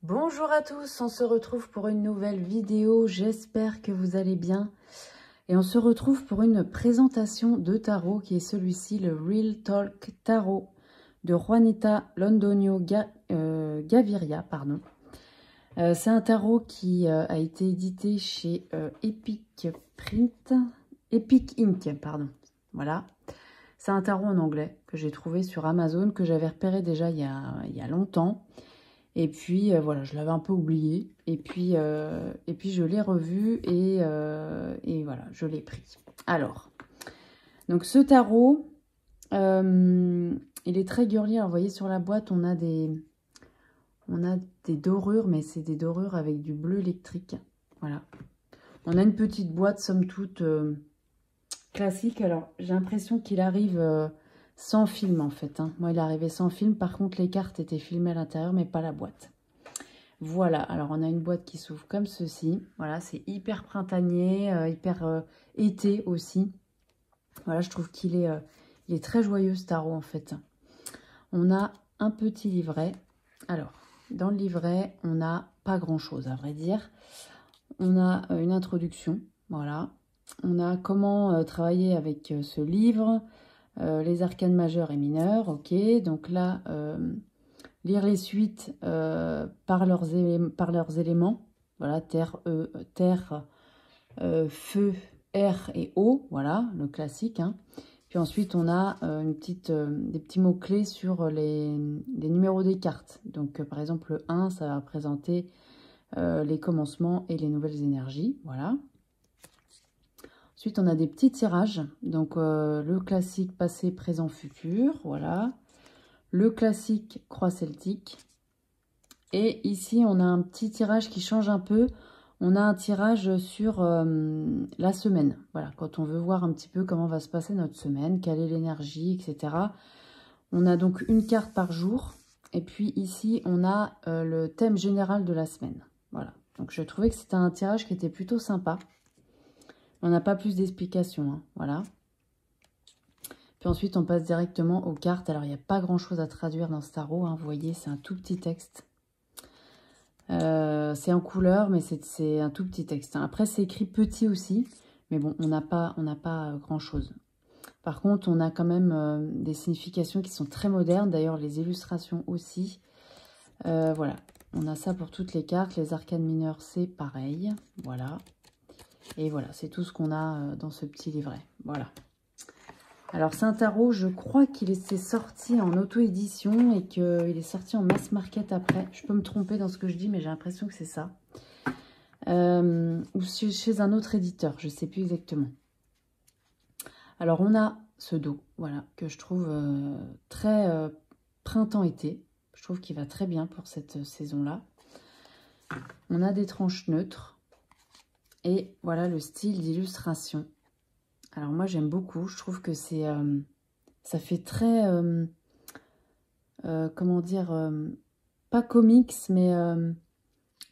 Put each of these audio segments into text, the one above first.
Bonjour à tous, on se retrouve pour une nouvelle vidéo, j'espère que vous allez bien. Et on se retrouve pour une présentation de tarot qui est celui-ci, le Real Talk Tarot de Juanita Londonio Gaviria. C'est un tarot qui a été édité chez Epic Ink, pardon. Voilà. C'est un tarot en anglais que j'ai trouvé sur Amazon, que j'avais repéré déjà il y a longtemps. Et puis, voilà, je l'avais un peu oublié. Et puis je l'ai revu et voilà, je l'ai pris. Alors, donc ce tarot, il est très girly. Alors, vous voyez, sur la boîte, on a des dorures, mais c'est des dorures avec du bleu électrique. Voilà. On a une petite boîte, somme toute, classique. Alors, j'ai l'impression qu'il arrive... sans film en fait, hein. Moi il est arrivé sans film, par contre les cartes étaient filmées à l'intérieur mais pas la boîte. Voilà, alors on a une boîte qui s'ouvre comme ceci, voilà, c'est hyper printanier, hyper été aussi. Voilà, je trouve qu'il est, il est très joyeux ce tarot en fait. On a un petit livret, alors dans le livret on n'a pas grand chose à vrai dire. On a une introduction, voilà, on a comment travailler avec ce livre. Les arcanes majeures et mineures, ok. Donc là, lire les suites par leurs éléments. Voilà, terre, feu, air et eau. Voilà, le classique. Hein. Puis ensuite, on a des petits mots-clés sur les numéros des cartes. Donc, par exemple, le 1, ça va représenter les commencements et les nouvelles énergies. Voilà. Ensuite, on a des petits tirages. Donc, le classique passé, présent, futur. Voilà. Le classique croix celtique. Et ici, on a un petit tirage qui change un peu. On a un tirage sur la semaine. Voilà, quand on veut voir un petit peu comment va se passer notre semaine, quelle est l'énergie, etc. On a donc une carte par jour. Et puis ici, on a le thème général de la semaine. Voilà. Donc, je trouvais que c'était un tirage qui était plutôt sympa. On n'a pas plus d'explications, hein, voilà. Puis ensuite, on passe directement aux cartes. Alors, il n'y a pas grand-chose à traduire dans ce tarot, hein, vous voyez, c'est un tout petit texte. C'est en couleur, mais c'est un tout petit texte. Hein. Après, c'est écrit petit aussi, mais bon, on n'a pas grand-chose. Par contre, on a quand même des significations qui sont très modernes. D'ailleurs, les illustrations aussi. Voilà, on a ça pour toutes les cartes. Les arcanes mineures, c'est pareil. Voilà. Et voilà, c'est tout ce qu'on a dans ce petit livret. Voilà. Alors, c'est un tarot, je crois qu'il s'est sorti en auto-édition et qu'il est sorti en mass market après. Je peux me tromper dans ce que je dis, mais j'ai l'impression que c'est ça. Ou chez un autre éditeur, je ne sais plus exactement. Alors, on a ce dos, voilà, que je trouve très printemps-été. Je trouve qu'il va très bien pour cette saison-là. On a des tranches neutres. Et voilà le style d'illustration. Alors moi j'aime beaucoup, je trouve que c'est ça fait très, comment dire, pas comics, mais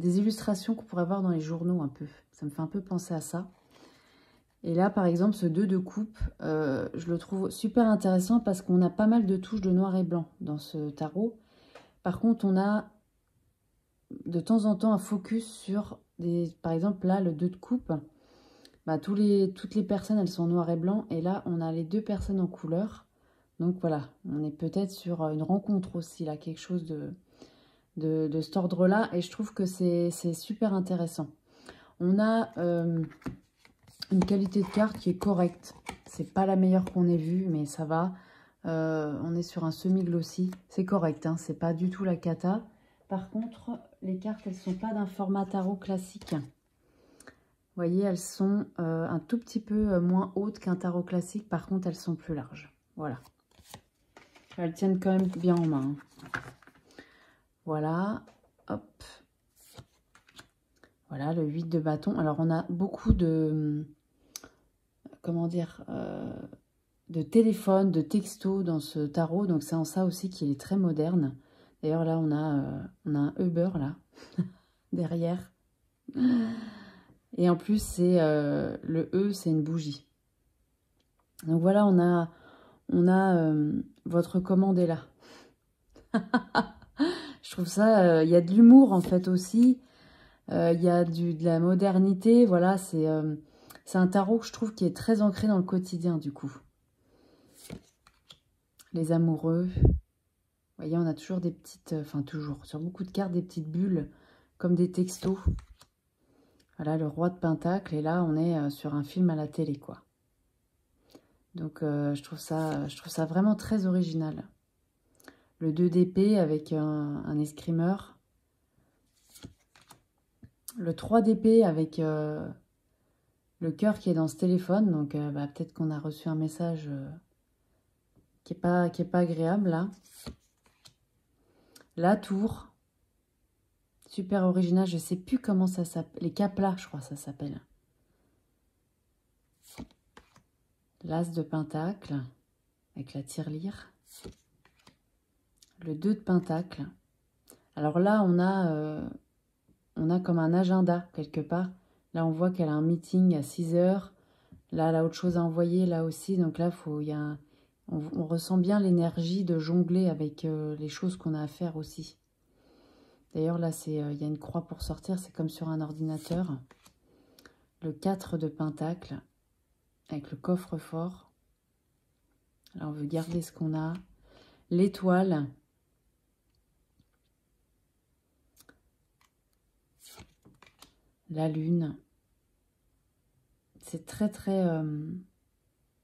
des illustrations qu'on pourrait voir dans les journaux un peu. Ça me fait un peu penser à ça. Et là par exemple ce 2 de coupe, je le trouve super intéressant parce qu'on a pas mal de touches de noir et blanc dans ce tarot. Par contre on a de temps en temps un focus sur par exemple là le 2 de coupe. Bah, toutes les personnes, elles sont noir et blanc. Et là, on a les deux personnes en couleur. Donc voilà, on est peut-être sur une rencontre aussi, là, quelque chose de cet ordre-là. Et je trouve que c'est super intéressant. On a une qualité de carte qui est correcte. C'est pas la meilleure qu'on ait vue, mais ça va. On est sur un semi-glossy. C'est correct, hein, c'est pas du tout la cata. Par contre, les cartes, elles sont pas d'un format tarot classique. Vous voyez, elles sont un tout petit peu moins hautes qu'un tarot classique. Par contre, elles sont plus larges. Voilà. Elles tiennent quand même bien en main. Hein. Voilà. Hop. Voilà, le 8 de bâton. Alors, on a beaucoup de... Comment dire de téléphones, de textos dans ce tarot. Donc, c'est en ça aussi qu'il est très moderne. D'ailleurs, là, on a un Uber, là, derrière. Et en plus, c'est le E, c'est une bougie. Donc voilà, on a votre commande est là. Je Je trouve ça... Il y a de l'humour, en fait, aussi. Il y a de la modernité. Voilà, c'est un tarot que je trouve qui est très ancré dans le quotidien, du coup. Les amoureux. Vous voyez, on a toujours des petites... Enfin, toujours. Sur beaucoup de cartes, des petites bulles, comme des textos. Voilà, le roi de Pentacle. Et là, on est sur un film à la télé, quoi. Donc, je trouve ça vraiment très original. Le 2 d'épée avec un escrimeur. Le 3 d'épée avec le cœur qui est dans ce téléphone. Donc, peut-être qu'on a reçu un message qui est pas agréable, là. La tour. Super original. Je sais plus comment ça s'appelle. Les caplas, je crois, ça s'appelle. L'as de Pentacle avec la tirelire. Le 2 de Pentacle. Alors là, on a comme un agenda quelque part. Là, on voit qu'elle a un meeting à 6 heures. Là, elle a autre chose à envoyer, là aussi. Donc là, on ressent bien l'énergie de jongler avec les choses qu'on a à faire aussi. D'ailleurs, là, il y a une croix pour sortir. C'est comme sur un ordinateur. Le 4 de Pentacle avec le coffre-fort. Là, on veut garder ce qu'on a. L'étoile. La lune. C'est très, très,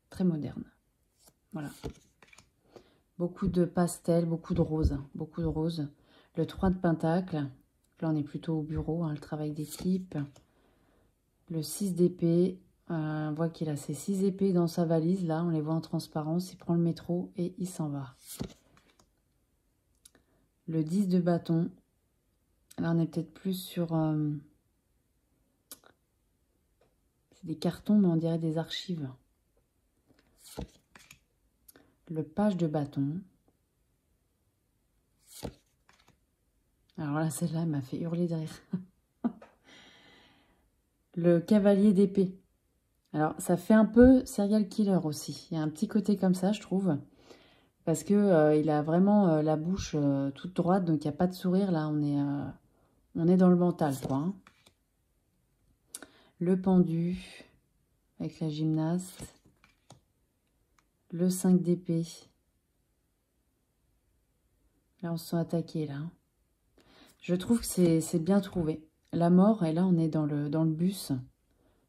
très moderne. Voilà. Beaucoup de pastels, beaucoup de roses. Beaucoup de roses. Le 3 de Pentacle. Là, on est plutôt au bureau, hein, le travail d'équipe. Le 6 d'épée. On voit qu'il a ses 6 épées dans sa valise. Là, on les voit en transparence. Il prend le métro et il s'en va. Le 10 de bâton. Là, on est peut-être plus sur... c'est des cartons, mais on dirait des archives. Le page de bâton. Alors là, celle-là, elle m'a fait hurler de rire. Le cavalier d'épée. Alors, ça fait un peu serial killer aussi. Il y a un petit côté comme ça, je trouve. Parce que il a vraiment la bouche toute droite, donc il n'y a pas de sourire. Là, on est dans le mental, quoi. Hein. Le pendu, avec la gymnaste. Le 5 d'épée. Là, on se sent attaqué, là. Je trouve que c'est bien trouvé. La mort, et là, on est dans le bus.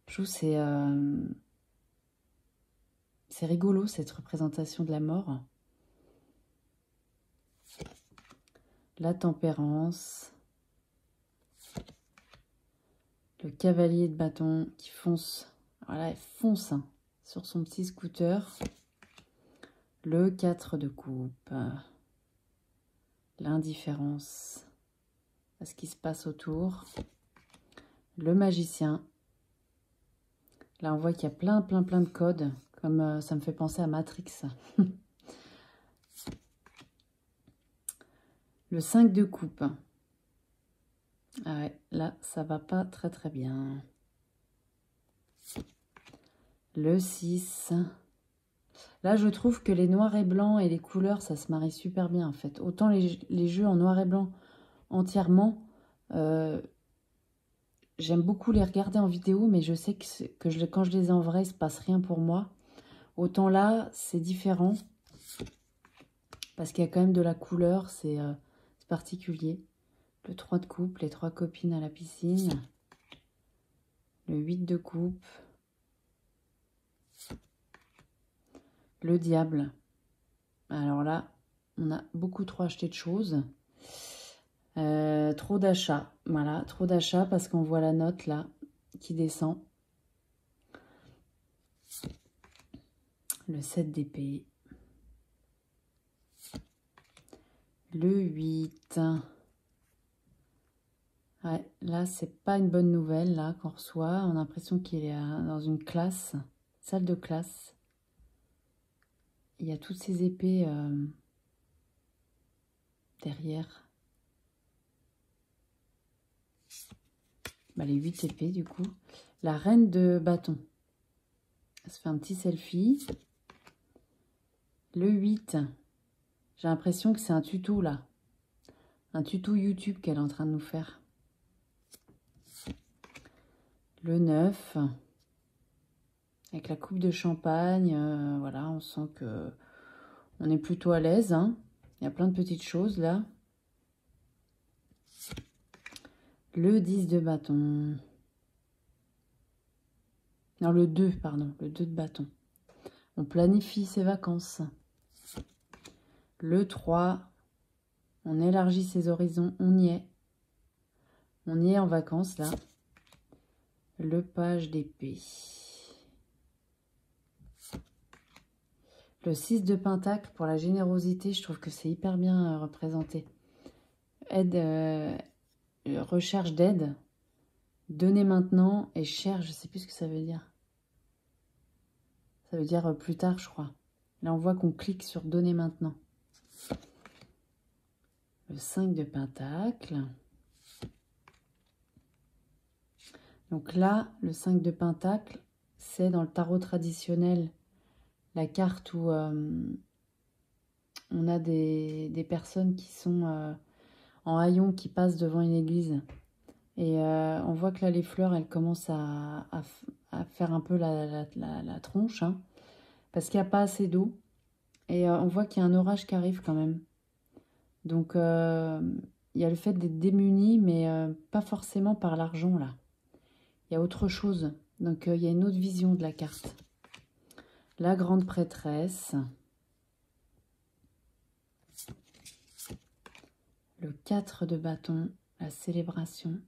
Je trouve que c'est rigolo, cette représentation de la mort. La tempérance. Le cavalier de bâton qui fonce. Voilà, elle fonce hein, sur son petit scooter. Le 4 de coupe. L'indifférence à ce qui se passe autour. Le magicien. Là, on voit qu'il y a plein de codes. Comme ça me fait penser à Matrix. Le 5 de coupe. Ah ouais, là, ça va pas très bien. Le 6. Là, je trouve que les noirs et blancs et les couleurs, ça se marie super bien, en fait. Autant les jeux en noir et blanc entièrement, j'aime beaucoup les regarder en vidéo, mais je sais que quand je les ai en vrai, il ne se passe rien pour moi. Autant là, c'est différent, parce qu'il y a quand même de la couleur, c'est particulier. Le 3 de coupe, les 3 copines à la piscine. Le 8 de coupe. Le diable. Alors là, on a beaucoup trop acheté de choses. Trop d'achats. Voilà, trop d'achats parce qu'on voit la note là qui descend. Le 7 d'épée. Le 8. Ouais, là, c'est pas une bonne nouvelle là qu'on reçoit. On a l'impression qu'il est dans une classe, salle de classe. Il y a toutes ces épées derrière. Bah, les 8 épées du coup. La reine de bâton. Elle se fait un petit selfie. Le 8. J'ai l'impression que c'est un tuto là. un tuto YouTube qu'elle est en train de nous faire. Le 9, avec la coupe de champagne, voilà, on sent que on est plutôt à l'aise, hein. Il y a plein de petites choses là. Le 10 de bâton. Non, le 2, pardon, le 2 de bâton. On planifie ses vacances. Le 3, on élargit ses horizons, on y est. On y est en vacances là. Le page d'épée. Le 6 de pentacle pour la générosité, je trouve que c'est hyper bien représenté. Aide, recherche d'aide. Donner maintenant et cherche, je ne sais plus ce que ça veut dire. Ça veut dire plus tard, je crois. Là, on voit qu'on clique sur donner maintenant. Le 5 de pentacle. Donc là, le 5 de pentacle, c'est dans le tarot traditionnel la carte où on a des personnes qui sont en haillons qui passent devant une église. Et on voit que là, les fleurs, elles commencent à faire un peu la tronche, hein, parce qu'il n'y a pas assez d'eau. Et on voit qu'il y a un orage qui arrive quand même. Donc, il y a le fait d'être démuni, mais pas forcément par l'argent, là. Il y a autre chose. Donc, il y a une autre vision de la carte. La grande prêtresse. Le 4 de bâton, la célébration.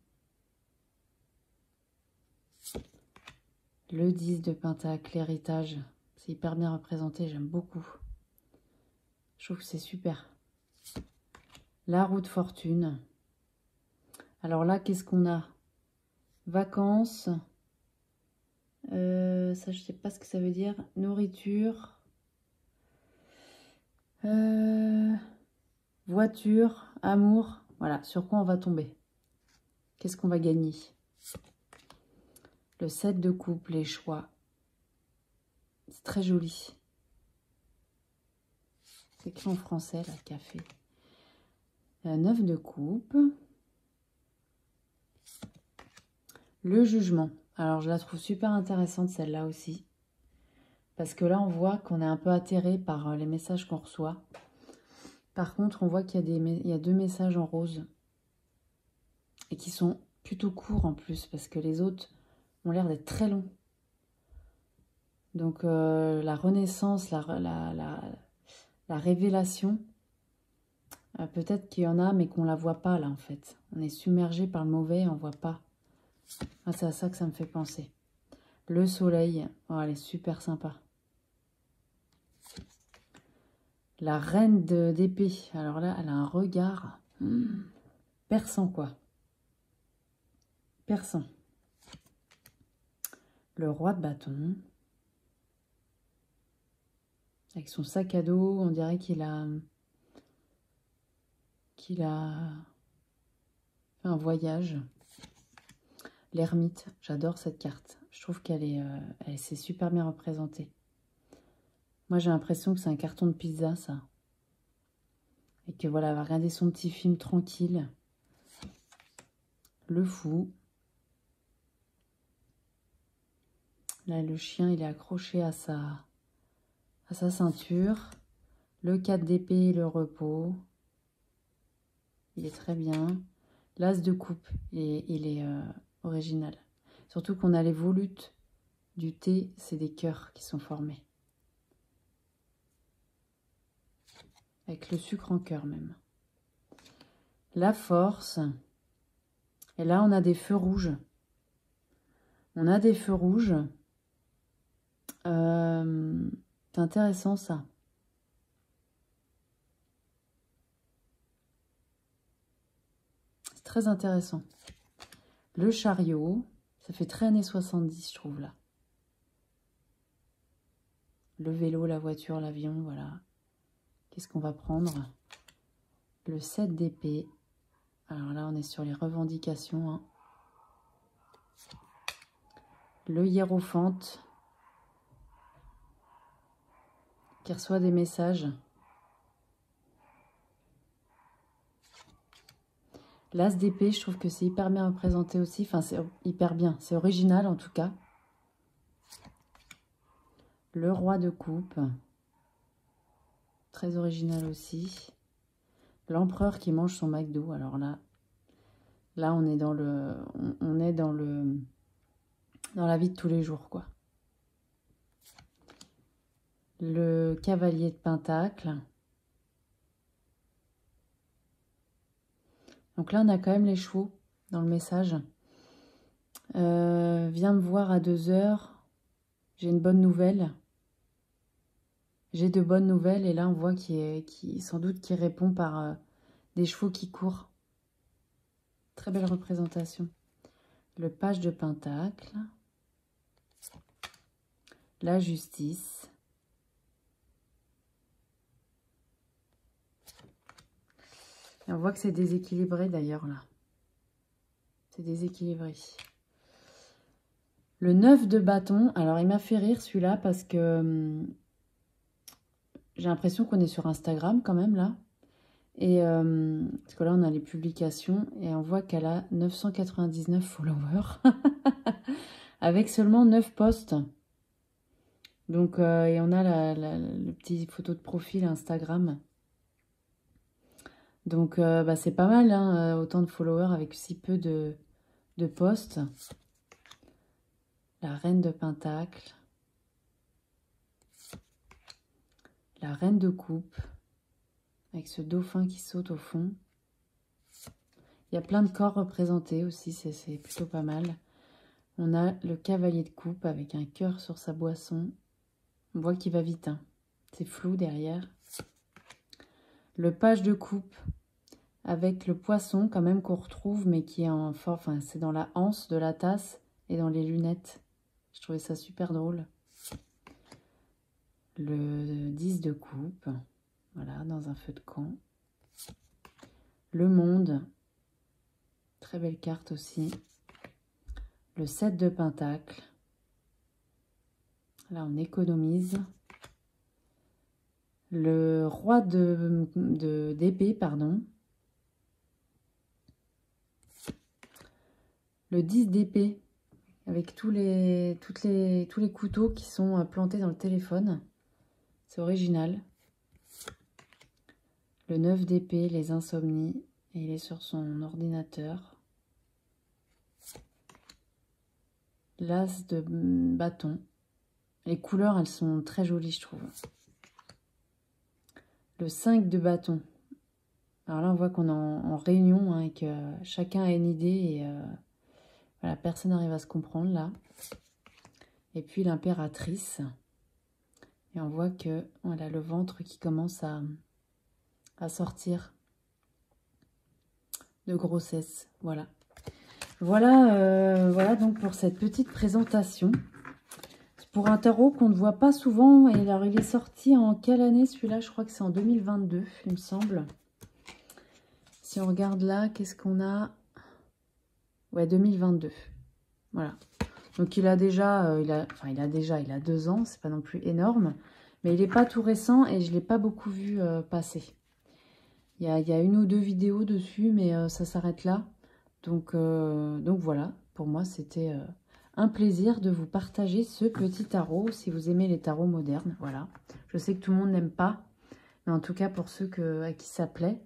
Le 10 de pentacle, l'héritage. C'est hyper bien représenté, j'aime beaucoup. Je trouve que c'est super. La roue de fortune. Alors là, qu'est-ce qu'on a? Vacances. Ça, je sais pas ce que ça veut dire. Nourriture. Voiture. Amour. Voilà, sur quoi on va tomber? Qu'est-ce qu'on va gagner? Le 7 de coupe, les choix. C'est très joli. C'est écrit en français, là, café. 9 de coupe. Le jugement. Alors, je la trouve super intéressante, celle-là aussi. Parce que là, on voit qu'on est un peu atterré par les messages qu'on reçoit. Par contre, on voit qu'il y a 2 messages en rose. Et qui sont plutôt courts en plus, parce que les autres ont l'air d'être très longs. Donc, la renaissance, la révélation, peut-être qu'il y en a, mais qu'on ne la voit pas, là, en fait. On est submergé par le mauvais, on ne voit pas. Ah, c'est à ça que ça me fait penser. Le soleil, oh, elle est super sympa. La reine d'épée, alors là, elle a un regard perçant, quoi. Perçant. Le roi de bâton. Avec son sac à dos, on dirait qu'il a fait un voyage. L'ermite, j'adore cette carte. Je trouve qu'elle c'est super bien représentée. Moi, j'ai l'impression que c'est un carton de pizza, ça. Et que voilà, elle va regarder son petit film tranquille. Le fou. Là, le chien, il est accroché à sa ceinture. Le 4 d'épée, le repos. Il est très bien. L'as de coupe, il est original. Surtout qu'on a les volutes du thé, c'est des cœurs qui sont formés. Avec le sucre en cœur même. La force. Et là, on a des feux rouges. On a des feux rouges. C'est intéressant, ça. C'est très intéressant. Le chariot. Ça fait très années 70, je trouve, là. Le vélo, la voiture, l'avion, voilà. Qu'est-ce qu'on va prendre? Le 7 d'épée. Alors là, on est sur les revendications. Hein. Le hiérophante. Qui reçoit des messages. L'As d'épée, je trouve que c'est hyper bien représenté aussi. Enfin, c'est hyper bien. C'est original, en tout cas. Le Roi de coupe. Très original aussi. L'Empereur qui mange son McDo. Alors là, on est dans le... On est dans le... Dans la vie de tous les jours, quoi. Le Cavalier de Pentacle. Donc là, on a quand même les chevaux dans le message. Viens me voir à 2 h. J'ai une bonne nouvelle. J'ai de bonnes nouvelles. Et là, on voit sans doute qu'il répond par des chevaux qui courent. Très belle représentation. Le Page de Pentacle. La Justice. Et on voit que c'est déséquilibré d'ailleurs là. C'est déséquilibré. Le 9 de bâton. Alors il m'a fait rire celui-là parce que j'ai l'impression qu'on est sur Instagram quand même là. Et parce que là on a les publications et on voit qu'elle a 999 followers. Avec seulement 9 posts. Donc et on a le petit photo de profil Instagram. Donc, c'est pas mal, hein, autant de followers avec si peu de posts. La Reine de Pentacle. La Reine de Coupe. Avec ce dauphin qui saute au fond. Il y a plein de corps représentés aussi, c'est plutôt pas mal. On a le Cavalier de Coupe avec un cœur sur sa boisson. On voit qu'il va vite, hein. C'est flou derrière. Le Page de Coupe. Avec le poisson quand même qu'on retrouve, mais qui est en forme, enfin c'est dans la anse de la tasse et dans les lunettes. Je trouvais ça super drôle. Le 10 de coupe, voilà, dans un feu de camp. Le monde, très belle carte aussi. Le 7 de pentacle. Là on économise. Le roi d'épée, pardon. Le 10 d'épée, avec tous les couteaux qui sont plantés dans le téléphone. C'est original. Le 9 d'épée, les insomnies, et il est sur son ordinateur. L'as de bâton. Les couleurs, elles sont très jolies, je trouve. Le 5 de bâton. Alors là, on voit qu'on est en réunion, hein, et que chacun a une idée et... voilà, personne n'arrive à se comprendre là. Et puis l'impératrice. Et on voit que elle a le ventre qui commence à sortir de grossesse. Voilà. Voilà donc pour cette petite présentation. Pour un tarot qu'on ne voit pas souvent. Et alors il est sorti en quelle année celui-là? Je crois que c'est en 2022, il me semble. Si on regarde là, qu'est-ce qu'on a? Ouais, 2022. Voilà. Donc il a déjà, il a 2 ans, c'est pas non plus énorme. Mais il n'est pas tout récent et je ne l'ai pas beaucoup vu passer. Il y a 1 ou 2 vidéos dessus, mais ça s'arrête là. Donc voilà, pour moi c'était un plaisir de vous partager ce petit tarot, si vous aimez les tarots modernes. Voilà. Je sais que tout le monde n'aime pas, mais en tout cas pour ceux à qui ça plaît,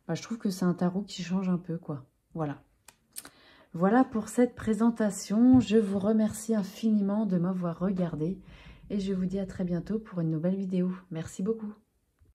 je trouve que c'est un tarot qui change un peu, quoi. Voilà. Voilà pour cette présentation. Je vous remercie infiniment de m'avoir regardé et je vous dis à très bientôt pour une nouvelle vidéo. Merci beaucoup.